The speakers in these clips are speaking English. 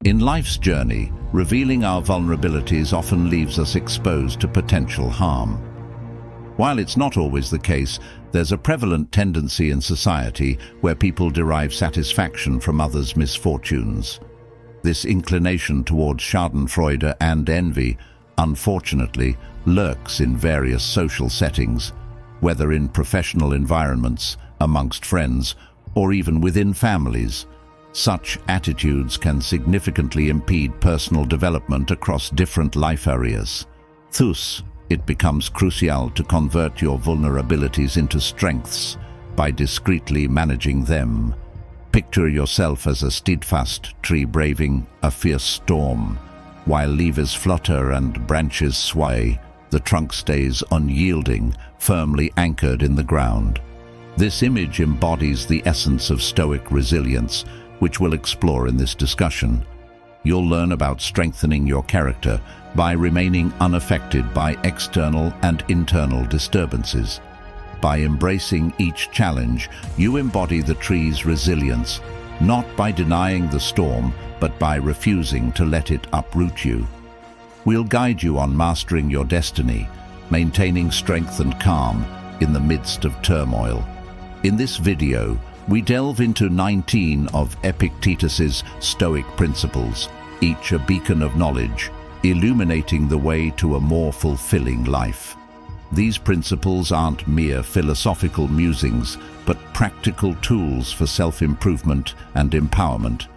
In life's journey, revealing our vulnerabilities often leaves us exposed to potential harm. While it's not always the case, there's a prevalent tendency in society where people derive satisfaction from others' misfortunes. This inclination towards schadenfreude and envy, unfortunately, lurks in various social settings, whether in professional environments, amongst friends, or even within families. Such attitudes can significantly impede personal development across different life areas. Thus, it becomes crucial to convert your vulnerabilities into strengths by discreetly managing them. Picture yourself as a steadfast tree braving a fierce storm. While leaves flutter and branches sway, the trunk stays unyielding, firmly anchored in the ground. This image embodies the essence of Stoic resilience, which we'll explore in this discussion. You'll learn about strengthening your character by remaining unaffected by external and internal disturbances. By embracing each challenge, you embody the tree's resilience, not by denying the storm, but by refusing to let it uproot you. We'll guide you on mastering your destiny, maintaining strength and calm in the midst of turmoil. In this video, we delve into 19 of Epictetus's Stoic principles, each a beacon of knowledge, illuminating the way to a more fulfilling life. These principles aren't mere philosophical musings, but practical tools for self-improvement and empowerment.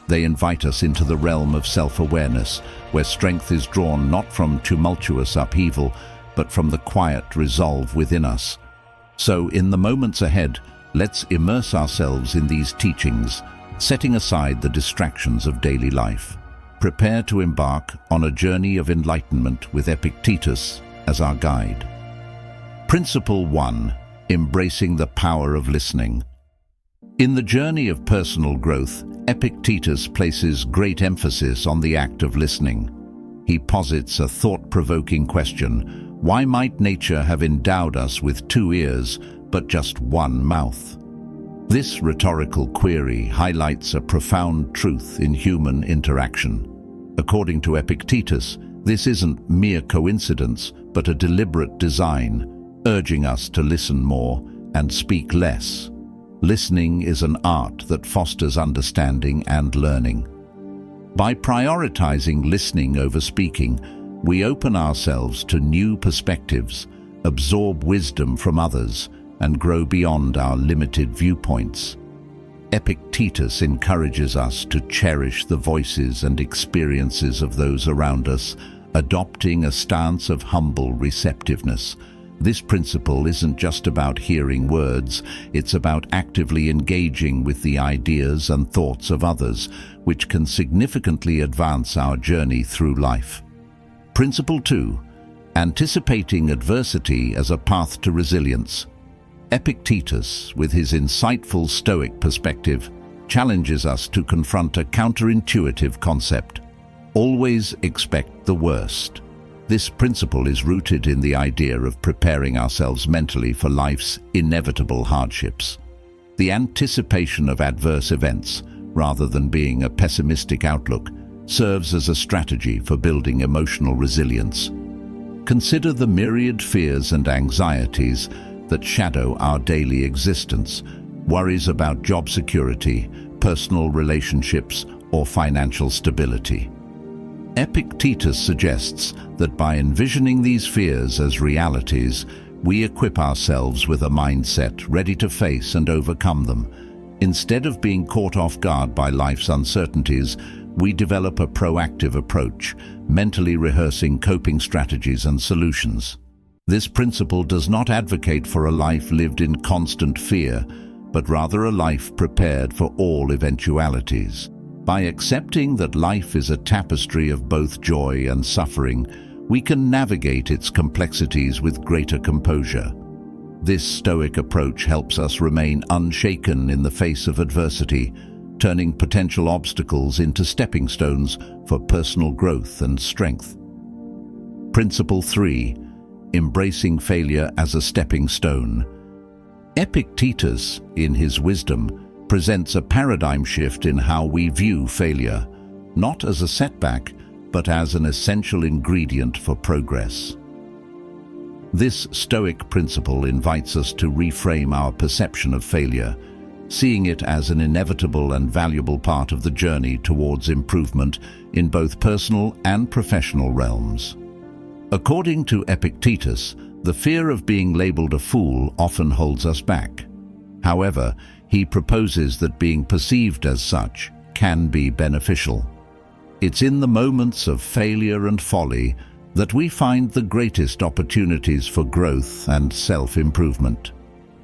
They invite us into the realm of self-awareness, where strength is drawn not from tumultuous upheaval, but from the quiet resolve within us. So, in the moments ahead, let's immerse ourselves in these teachings, setting aside the distractions of daily life. Prepare to embark on a journey of enlightenment with Epictetus as our guide. Principle 1. Embracing the power of listening. In the journey of personal growth, Epictetus places great emphasis on the act of listening. He posits a thought-provoking question: why might nature have endowed us with 2 ears, but just 1 mouth? This rhetorical query highlights a profound truth in human interaction. According to Epictetus, this isn't mere coincidence, but a deliberate design, urging us to listen more and speak less. Listening is an art that fosters understanding and learning. By prioritizing listening over speaking, we open ourselves to new perspectives, absorb wisdom from others, and grow beyond our limited viewpoints. Epictetus encourages us to cherish the voices and experiences of those around us, adopting a stance of humble receptiveness. This principle isn't just about hearing words, it's about actively engaging with the ideas and thoughts of others, which can significantly advance our journey through life. Principle 2. Anticipating adversity as a path to resilience. Epictetus, with his insightful Stoic perspective, challenges us to confront a counterintuitive concept: always expect the worst. This principle is rooted in the idea of preparing ourselves mentally for life's inevitable hardships. The anticipation of adverse events, rather than being a pessimistic outlook, serves as a strategy for building emotional resilience. Consider the myriad fears and anxieties that shadow our daily existence: worries about job security, personal relationships, or financial stability. Epictetus suggests that by envisioning these fears as realities, we equip ourselves with a mindset ready to face and overcome them. Instead of being caught off guard by life's uncertainties, we develop a proactive approach, mentally rehearsing coping strategies and solutions. This principle does not advocate for a life lived in constant fear, but rather a life prepared for all eventualities. By accepting that life is a tapestry of both joy and suffering, we can navigate its complexities with greater composure. This Stoic approach helps us remain unshaken in the face of adversity, turning potential obstacles into stepping stones for personal growth and strength. Principle 3. Embracing failure as a stepping stone. Epictetus, in his wisdom, presents a paradigm shift in how we view failure. not as a setback, but as an essential ingredient for progress. This Stoic principle invites us to reframe our perception of failure, seeing it as an inevitable and valuable part of the journey towards improvement in both personal and professional realms. According to Epictetus, the fear of being labeled a fool often holds us back. However, he proposes that being perceived as such can be beneficial. It's in the moments of failure and folly that we find the greatest opportunities for growth and self-improvement.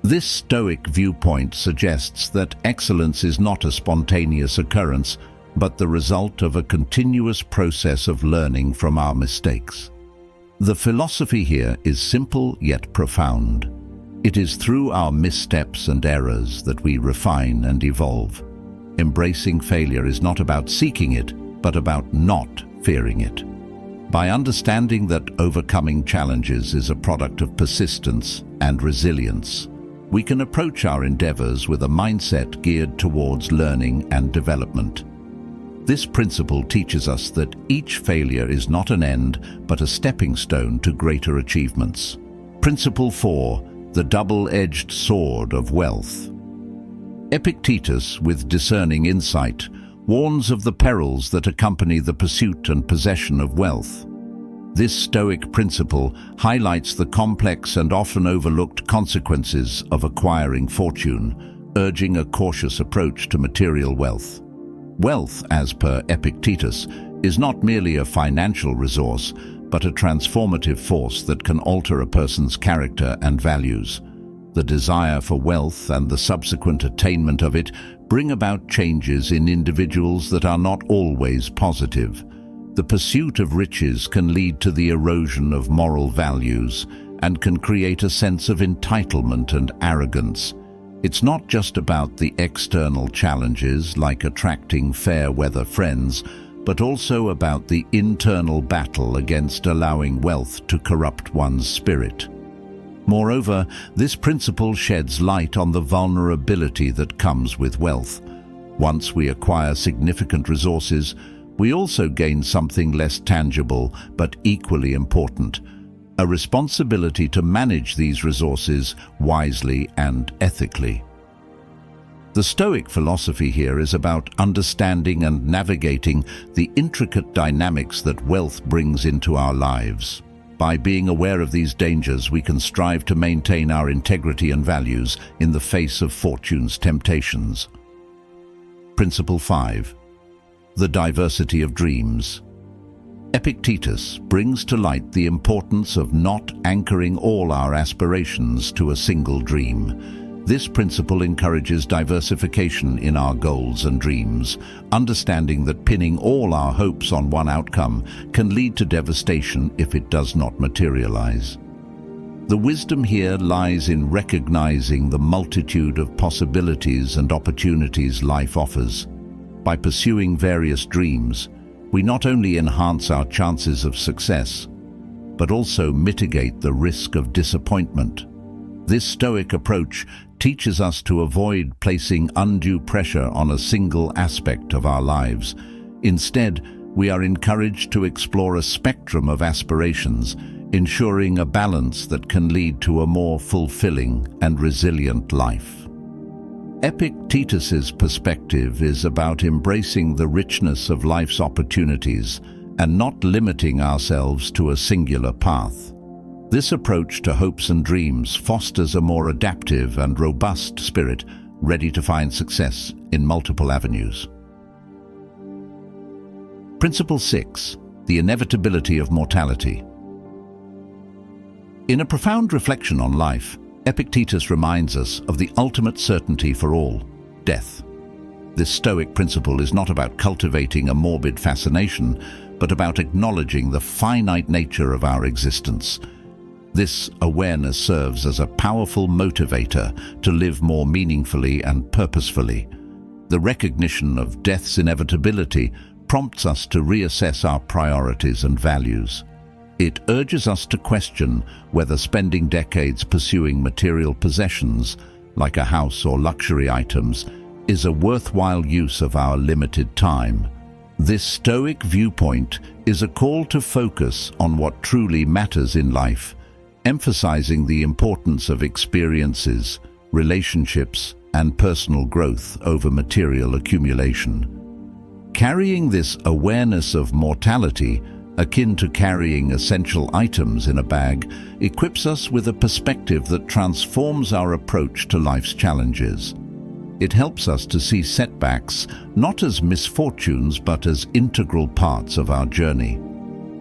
This Stoic viewpoint suggests that excellence is not a spontaneous occurrence, but the result of a continuous process of learning from our mistakes. The philosophy here is simple yet profound. It is through our missteps and errors that we refine and evolve. Embracing failure is not about seeking it, but about not fearing it. By understanding that overcoming challenges is a product of persistence and resilience, we can approach our endeavors with a mindset geared towards learning and development. This principle teaches us that each failure is not an end, but a stepping stone to greater achievements. Principle 4. The double-edged sword of wealth. Epictetus, with discerning insight, warns of the perils that accompany the pursuit and possession of wealth. This Stoic principle highlights the complex and often overlooked consequences of acquiring fortune, urging a cautious approach to material wealth. Wealth, as per Epictetus, is not merely a financial resource, but a transformative force that can alter a person's character and values. The desire for wealth and the subsequent attainment of it bring about changes in individuals that are not always positive. The pursuit of riches can lead to the erosion of moral values and can create a sense of entitlement and arrogance. It's not just about the external challenges like attracting fair-weather friends, but also about the internal battle against allowing wealth to corrupt one's spirit. Moreover, this principle sheds light on the vulnerability that comes with wealth. Once we acquire significant resources, we also gain something less tangible but equally important: a responsibility to manage these resources wisely and ethically. The Stoic philosophy here is about understanding and navigating the intricate dynamics that wealth brings into our lives. By being aware of these dangers, we can strive to maintain our integrity and values in the face of fortune's temptations. Principle 5. The diversity of dreams. Epictetus brings to light the importance of not anchoring all our aspirations to a single dream. This principle encourages diversification in our goals and dreams, understanding that pinning all our hopes on one outcome can lead to devastation if it does not materialize. The wisdom here lies in recognizing the multitude of possibilities and opportunities life offers. By pursuing various dreams, we not only enhance our chances of success, but also mitigate the risk of disappointment. This Stoic approach teaches us to avoid placing undue pressure on a single aspect of our lives. Instead, we are encouraged to explore a spectrum of aspirations, ensuring a balance that can lead to a more fulfilling and resilient life. Epictetus's perspective is about embracing the richness of life's opportunities and not limiting ourselves to a singular path. This approach to hopes and dreams fosters a more adaptive and robust spirit, ready to find success in multiple avenues. Principle 6. The inevitability of mortality. In a profound reflection on life, Epictetus reminds us of the ultimate certainty for all: death. This Stoic principle is not about cultivating a morbid fascination, but about acknowledging the finite nature of our existence. This awareness serves as a powerful motivator to live more meaningfully and purposefully. The recognition of death's inevitability prompts us to reassess our priorities and values. It urges us to question whether spending decades pursuing material possessions, like a house or luxury items, is a worthwhile use of our limited time. This Stoic viewpoint is a call to focus on what truly matters in life, emphasizing the importance of experiences, relationships, and personal growth over material accumulation. Carrying this awareness of mortality, akin to carrying essential items in a bag, equips us with a perspective that transforms our approach to life's challenges. It helps us to see setbacks not as misfortunes but as integral parts of our journey.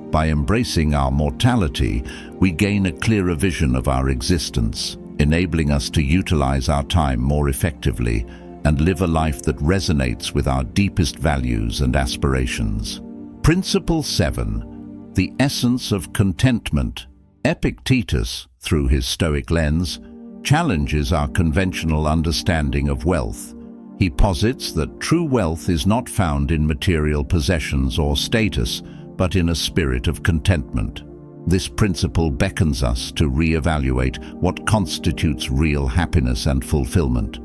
By embracing our mortality, we gain a clearer vision of our existence, enabling us to utilize our time more effectively and live a life that resonates with our deepest values and aspirations. Principle 7. The essence of contentment. Epictetus, through his Stoic lens, challenges our conventional understanding of wealth. He posits that true wealth is not found in material possessions or status, but in a spirit of contentment. This principle beckons us to reevaluate what constitutes real happiness and fulfillment.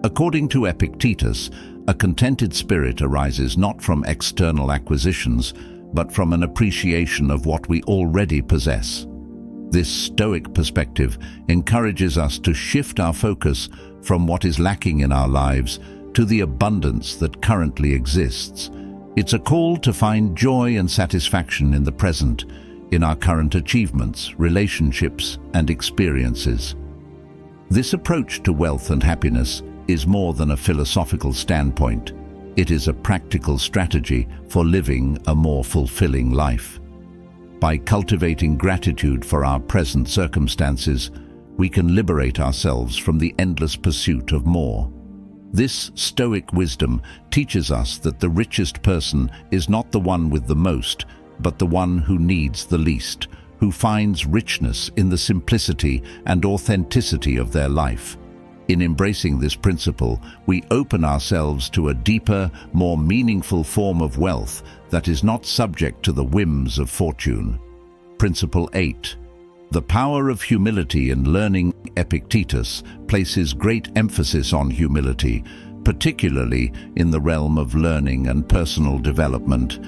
According to Epictetus, a contented spirit arises not from external acquisitions, but from an appreciation of what we already possess. This Stoic perspective encourages us to shift our focus from what is lacking in our lives to the abundance that currently exists. It's a call to find joy and satisfaction in the present, in our current achievements, relationships, and experiences. This approach to wealth and happiness is more than a philosophical standpoint. It is a practical strategy for living a more fulfilling life. By cultivating gratitude for our present circumstances, we can liberate ourselves from the endless pursuit of more. This Stoic wisdom teaches us that the richest person is not the one with the most, but the one who needs the least, who finds richness in the simplicity and authenticity of their life. In embracing this principle, we open ourselves to a deeper, more meaningful form of wealth that is not subject to the whims of fortune. Principle 8. The power of humility in learning. Epictetus places great emphasis on humility, particularly in the realm of learning and personal development.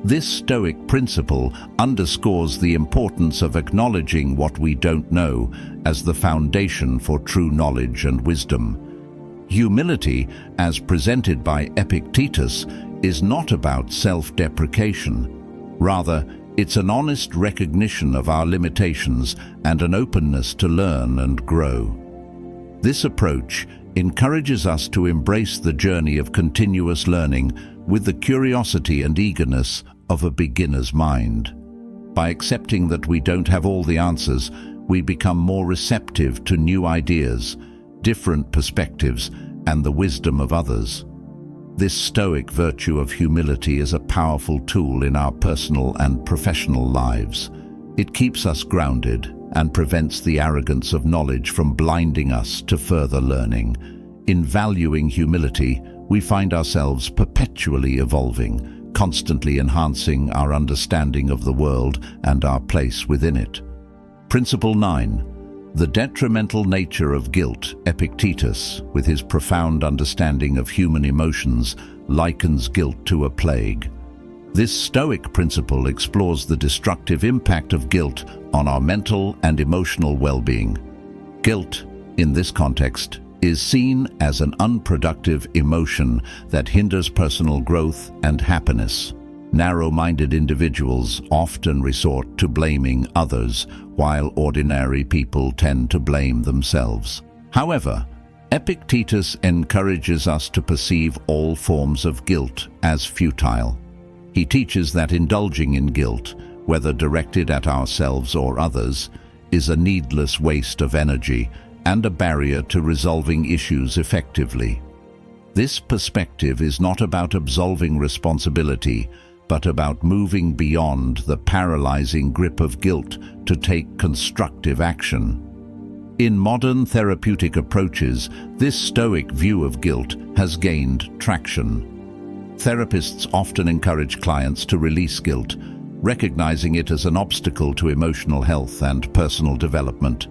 This Stoic principle underscores the importance of acknowledging what we don't know as the foundation for true knowledge and wisdom. Humility, as presented by Epictetus, is not about self-deprecation. Rather, it's an honest recognition of our limitations and an openness to learn and grow. This approach encourages us to embrace the journey of continuous learning with the curiosity and eagerness of a beginner's mind. By accepting that we don't have all the answers, we become more receptive to new ideas, different perspectives, and the wisdom of others. This Stoic virtue of humility is a powerful tool in our personal and professional lives. It keeps us grounded and prevents the arrogance of knowledge from blinding us to further learning. In valuing humility, we find ourselves perpetually evolving, constantly enhancing our understanding of the world and our place within it. Principle 9. The detrimental nature of guilt. Epictetus, with his profound understanding of human emotions, likens guilt to a plague. This Stoic principle explores the destructive impact of guilt on our mental and emotional well-being. Guilt, in this context, is seen as an unproductive emotion that hinders personal growth and happiness. Narrow-minded individuals often resort to blaming others, while ordinary people tend to blame themselves. However, Epictetus encourages us to perceive all forms of guilt as futile. He teaches that indulging in guilt, whether directed at ourselves or others, is a needless waste of energy and a barrier to resolving issues effectively. This perspective is not about absolving responsibility, but about moving beyond the paralyzing grip of guilt to take constructive action. In modern therapeutic approaches, this Stoic view of guilt has gained traction. Therapists often encourage clients to release guilt, recognizing it as an obstacle to emotional health and personal development.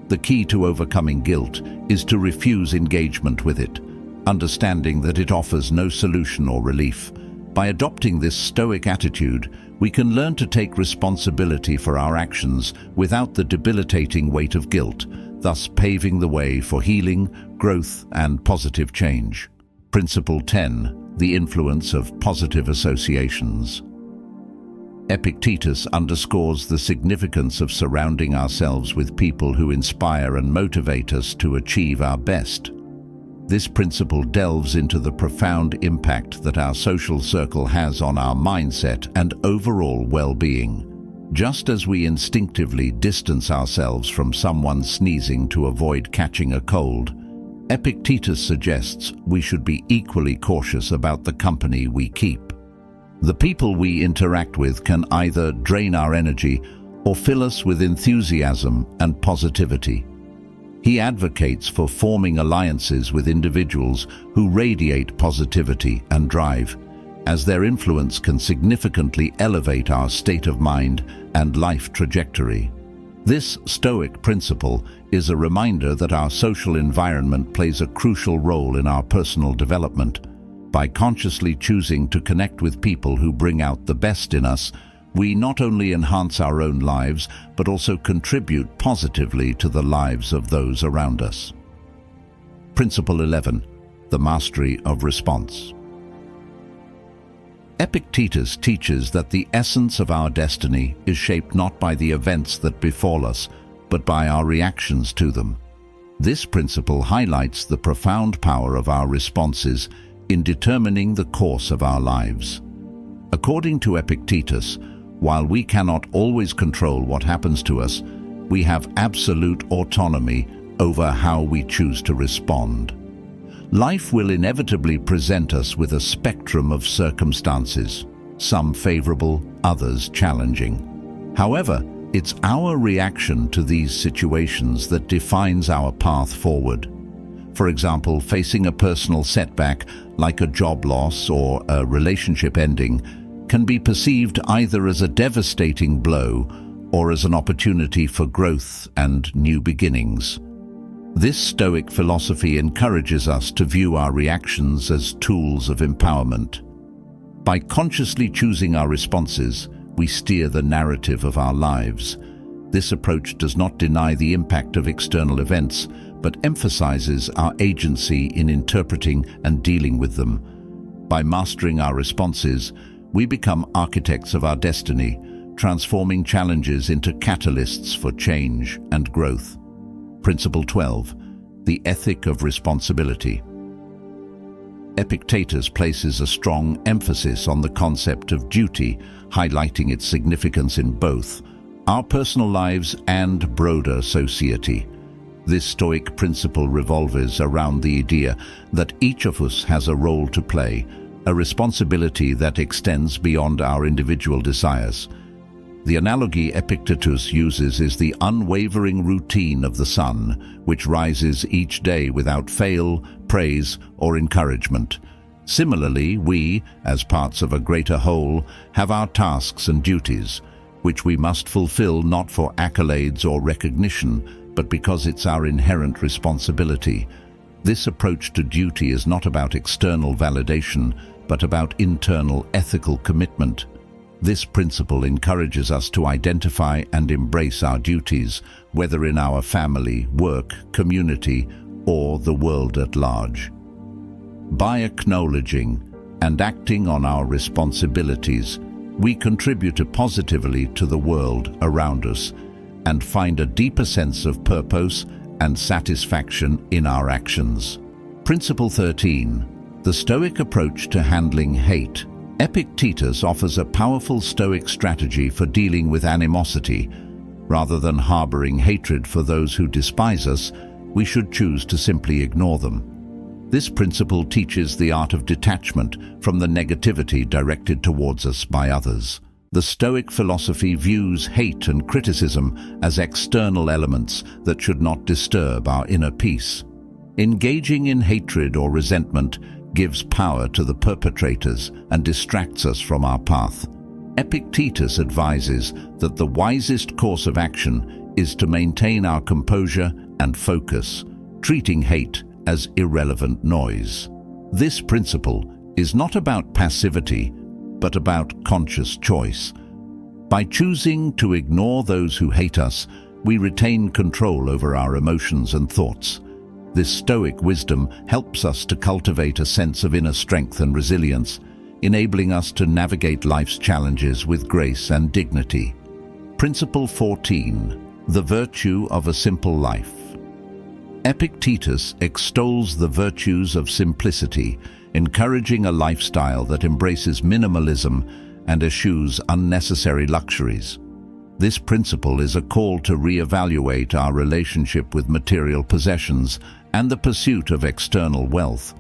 The key to overcoming guilt is to refuse engagement with it, understanding that it offers no solution or relief. By adopting this Stoic attitude, we can learn to take responsibility for our actions without the debilitating weight of guilt, thus paving the way for healing, growth, and positive change. Principle 10. The influence of positive associations. Epictetus underscores the significance of surrounding ourselves with people who inspire and motivate us to achieve our best. This principle delves into the profound impact that our social circle has on our mindset and overall well-being. Just as we instinctively distance ourselves from someone sneezing to avoid catching a cold, Epictetus suggests we should be equally cautious about the company we keep. The people we interact with can either drain our energy or fill us with enthusiasm and positivity. He advocates for forming alliances with individuals who radiate positivity and drive, as their influence can significantly elevate our state of mind and life trajectory. This Stoic principle is a reminder that our social environment plays a crucial role in our personal development. By consciously choosing to connect with people who bring out the best in us, we not only enhance our own lives, but also contribute positively to the lives of those around us. Principle 11. The mastery of response. Epictetus teaches that the essence of our destiny is shaped not by the events that befall us, but by our reactions to them. This principle highlights the profound power of our responses in determining the course of our lives. According to Epictetus, while we cannot always control what happens to us, we have absolute autonomy over how we choose to respond. Life will inevitably present us with a spectrum of circumstances, some favorable, others challenging. However, it's our reaction to these situations that defines our path forward. For example, facing a personal setback like a job loss or a relationship ending can be perceived either as a devastating blow or as an opportunity for growth and new beginnings. This Stoic philosophy encourages us to view our reactions as tools of empowerment. By consciously choosing our responses, we steer the narrative of our lives. This approach does not deny the impact of external events, but emphasizes our agency in interpreting and dealing with them. By mastering our responses, we become architects of our destiny, transforming challenges into catalysts for change and growth. Principle 12. The ethic of responsibility. Epictetus places a strong emphasis on the concept of duty, highlighting its significance in both our personal lives and broader society. This Stoic principle revolves around the idea that each of us has a role to play, a responsibility that extends beyond our individual desires. The analogy Epictetus uses is the unwavering routine of the sun, which rises each day without fail, praise, or encouragement. Similarly, we, as parts of a greater whole, have our tasks and duties, which we must fulfill not for accolades or recognition, but because it's our inherent responsibility. This approach to duty is not about external validation, but about internal ethical commitment. This principle encourages us to identify and embrace our duties, whether in our family, work, community, or the world at large. By acknowledging and acting on our responsibilities, we contribute positively to the world around us and find a deeper sense of purpose and satisfaction in our actions. Principle 13. The Stoic approach to handling hate. Epictetus offers a powerful Stoic strategy for dealing with animosity. Rather than harboring hatred for those who despise us, we should choose to simply ignore them. This principle teaches the art of detachment from the negativity directed towards us by others. The Stoic philosophy views hate and criticism as external elements that should not disturb our inner peace. Engaging in hatred or resentment gives power to the perpetrators and distracts us from our path. Epictetus advises that the wisest course of action is to maintain our composure and focus, treating hate as irrelevant noise. This principle is not about passivity, but about conscious choice. By choosing to ignore those who hate us, we retain control over our emotions and thoughts. This Stoic wisdom helps us to cultivate a sense of inner strength and resilience, enabling us to navigate life's challenges with grace and dignity. Principle 14. The virtue of a simple life. Epictetus extols the virtues of simplicity, encouraging a lifestyle that embraces minimalism and eschews unnecessary luxuries. This principle is a call to reevaluate our relationship with material possessions and the pursuit of external wealth.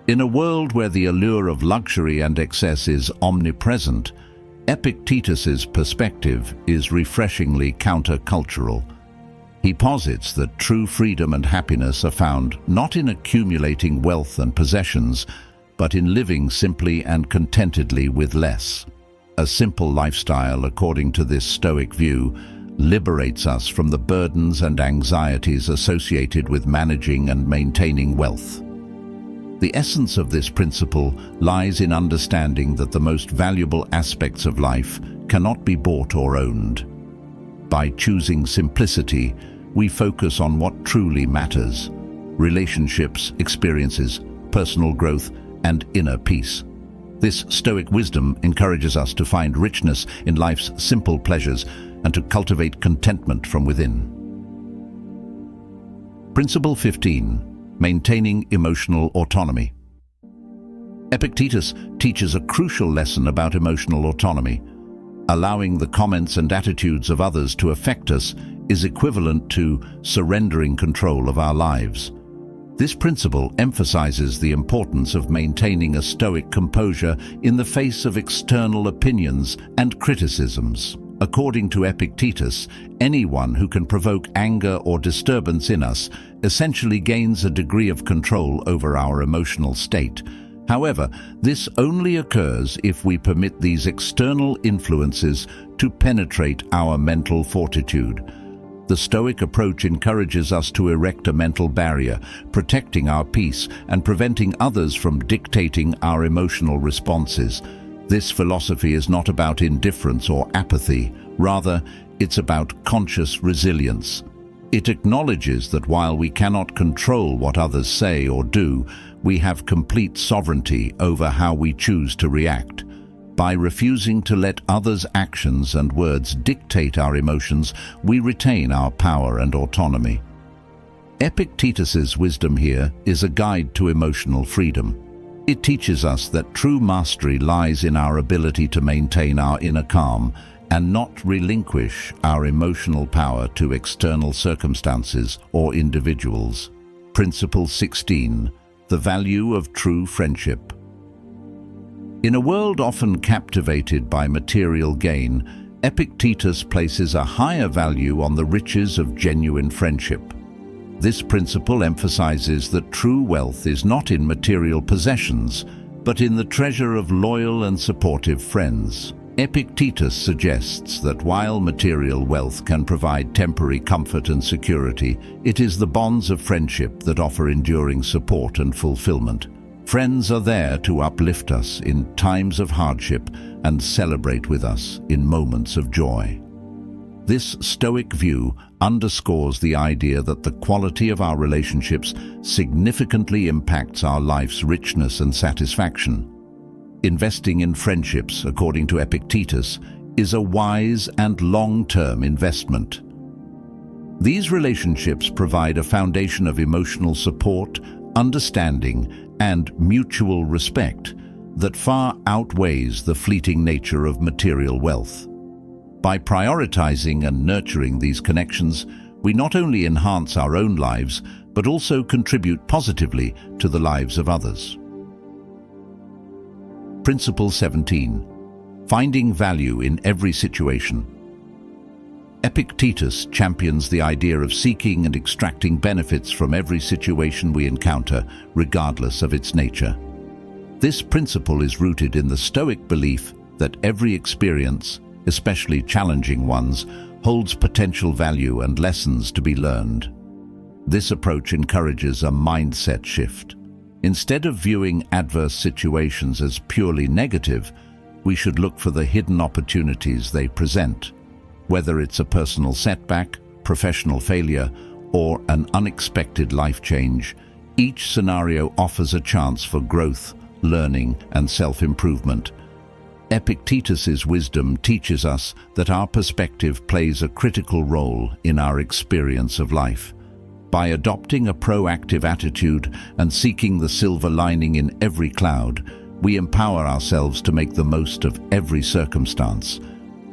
In a world where the allure of luxury and excess is omnipresent, Epictetus's perspective is refreshingly countercultural. He posits that true freedom and happiness are found not in accumulating wealth and possessions, but in living simply and contentedly with less. A simple lifestyle, according to this Stoic view, liberates us from the burdens and anxieties associated with managing and maintaining wealth. The essence of this principle lies in understanding that the most valuable aspects of life cannot be bought or owned. By choosing simplicity, we focus on what truly matters: relationships, experiences, personal growth, and inner peace. This Stoic wisdom encourages us to find richness in life's simple pleasures and to cultivate contentment from within. Principle 15. Maintaining emotional autonomy. Epictetus teaches a crucial lesson about emotional autonomy. Allowing the comments and attitudes of others to affect us is equivalent to surrendering control of our lives. This principle emphasizes the importance of maintaining a stoic composure in the face of external opinions and criticisms. According to Epictetus, anyone who can provoke anger or disturbance in us essentially gains a degree of control over our emotional state. However, this only occurs if we permit these external influences to penetrate our mental fortitude. The Stoic approach encourages us to erect a mental barrier, protecting our peace and preventing others from dictating our emotional responses. This philosophy is not about indifference or apathy. Rather, it's about conscious resilience. It acknowledges that while we cannot control what others say or do, we have complete sovereignty over how we choose to react. By refusing to let others' actions and words dictate our emotions, we retain our power and autonomy. Epictetus's wisdom here is a guide to emotional freedom. It teaches us that true mastery lies in our ability to maintain our inner calm and not relinquish our emotional power to external circumstances or individuals. Principle 16. The value of true friendship. In a world often captivated by material gain, Epictetus places a higher value on the riches of genuine friendship. This principle emphasizes that true wealth is not in material possessions, but in the treasure of loyal and supportive friends. Epictetus suggests that while material wealth can provide temporary comfort and security, it is the bonds of friendship that offer enduring support and fulfillment. Friends are there to uplift us in times of hardship and celebrate with us in moments of joy. This Stoic view underscores the idea that the quality of our relationships significantly impacts our life's richness and satisfaction. Investing in friendships, according to Epictetus, is a wise and long-term investment. These relationships provide a foundation of emotional support, understanding, and mutual respect that far outweighs the fleeting nature of material wealth. By prioritizing and nurturing these connections, we not only enhance our own lives, but also contribute positively to the lives of others. Principle 17. Finding value in every situation. Epictetus champions the idea of seeking and extracting benefits from every situation we encounter, regardless of its nature. This principle is rooted in the Stoic belief that every experience, especially challenging ones, holds potential value and lessons to be learned. This approach encourages a mindset shift. Instead of viewing adverse situations as purely negative, we should look for the hidden opportunities they present. Whether it's a personal setback, professional failure, or an unexpected life change, each scenario offers a chance for growth, learning, and self-improvement. Epictetus's wisdom teaches us that our perspective plays a critical role in our experience of life. By adopting a proactive attitude and seeking the silver lining in every cloud, we empower ourselves to make the most of every circumstance.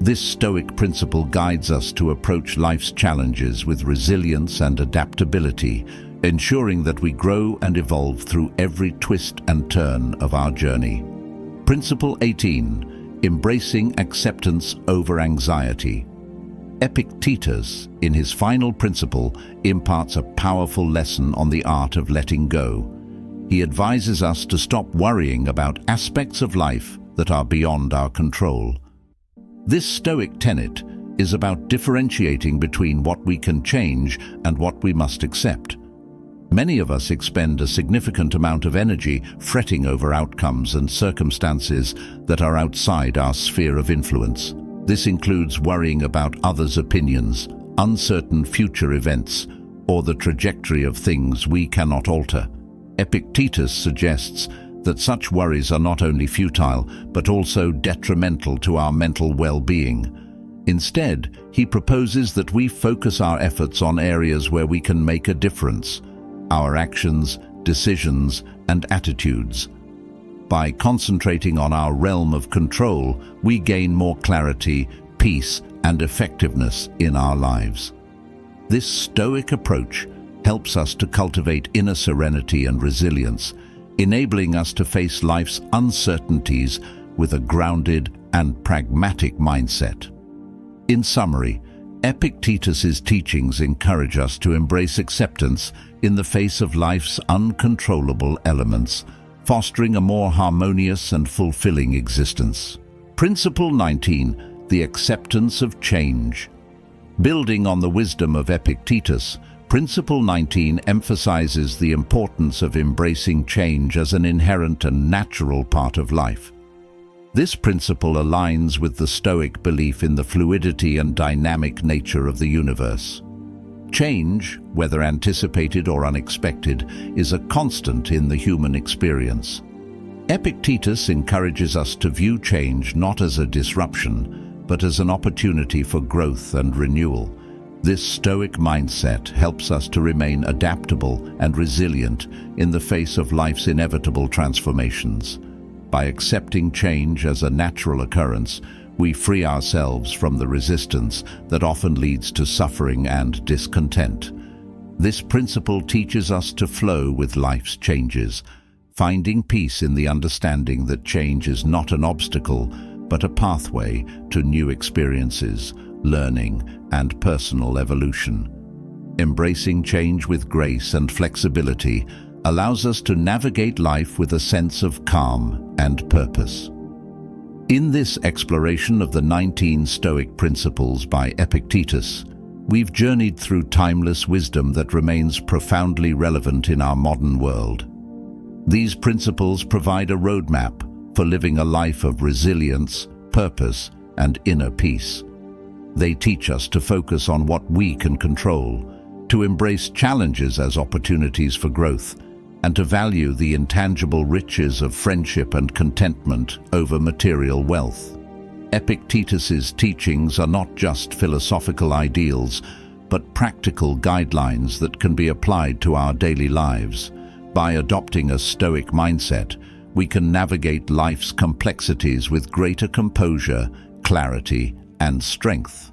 This Stoic principle guides us to approach life's challenges with resilience and adaptability, ensuring that we grow and evolve through every twist and turn of our journey. Principle 18. Embracing acceptance over anxiety. Epictetus, in his final principle, imparts a powerful lesson on the art of letting go. He advises us to stop worrying about aspects of life that are beyond our control. This Stoic tenet is about differentiating between what we can change and what we must accept. Many of us expend a significant amount of energy fretting over outcomes and circumstances that are outside our sphere of influence. This includes worrying about others' opinions, uncertain future events, or the trajectory of things we cannot alter. Epictetus suggests that such worries are not only futile, but also detrimental to our mental well-being. Instead, he proposes that we focus our efforts on areas where we can make a difference: our actions, decisions, and attitudes. By concentrating on our realm of control, we gain more clarity, peace, and effectiveness in our lives. This Stoic approach helps us to cultivate inner serenity and resilience, enabling us to face life's uncertainties with a grounded and pragmatic mindset. In summary, Epictetus's teachings encourage us to embrace acceptance in the face of life's uncontrollable elements, fostering a more harmonious and fulfilling existence. Principle 19. The acceptance of change. Building on the wisdom of Epictetus, Principle 19 emphasizes the importance of embracing change as an inherent and natural part of life. This principle aligns with the Stoic belief in the fluidity and dynamic nature of the universe. Change, whether anticipated or unexpected, is a constant in the human experience. Epictetus encourages us to view change not as a disruption, but as an opportunity for growth and renewal. This Stoic mindset helps us to remain adaptable and resilient in the face of life's inevitable transformations. By accepting change as a natural occurrence, we free ourselves from the resistance that often leads to suffering and discontent. This principle teaches us to flow with life's changes, finding peace in the understanding that change is not an obstacle, but a pathway to new experiences, learning, and personal evolution. Embracing change with grace and flexibility allows us to navigate life with a sense of calm and purpose. In this exploration of the 19 Stoic principles by Epictetus, we've journeyed through timeless wisdom that remains profoundly relevant in our modern world. These principles provide a roadmap for living a life of resilience, purpose, and inner peace. They teach us to focus on what we can control, to embrace challenges as opportunities for growth, and to value the intangible riches of friendship and contentment over material wealth. Epictetus's teachings are not just philosophical ideals, but practical guidelines that can be applied to our daily lives. By adopting a Stoic mindset, we can navigate life's complexities with greater composure, clarity, and strength.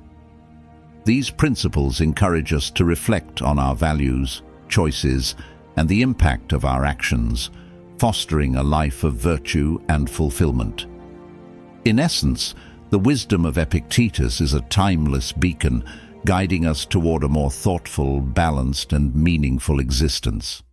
These principles encourage us to reflect on our values, choices, and the impact of our actions, fostering a life of virtue and fulfillment. In essence, the wisdom of Epictetus is a timeless beacon, guiding us toward a more thoughtful, balanced, and meaningful existence.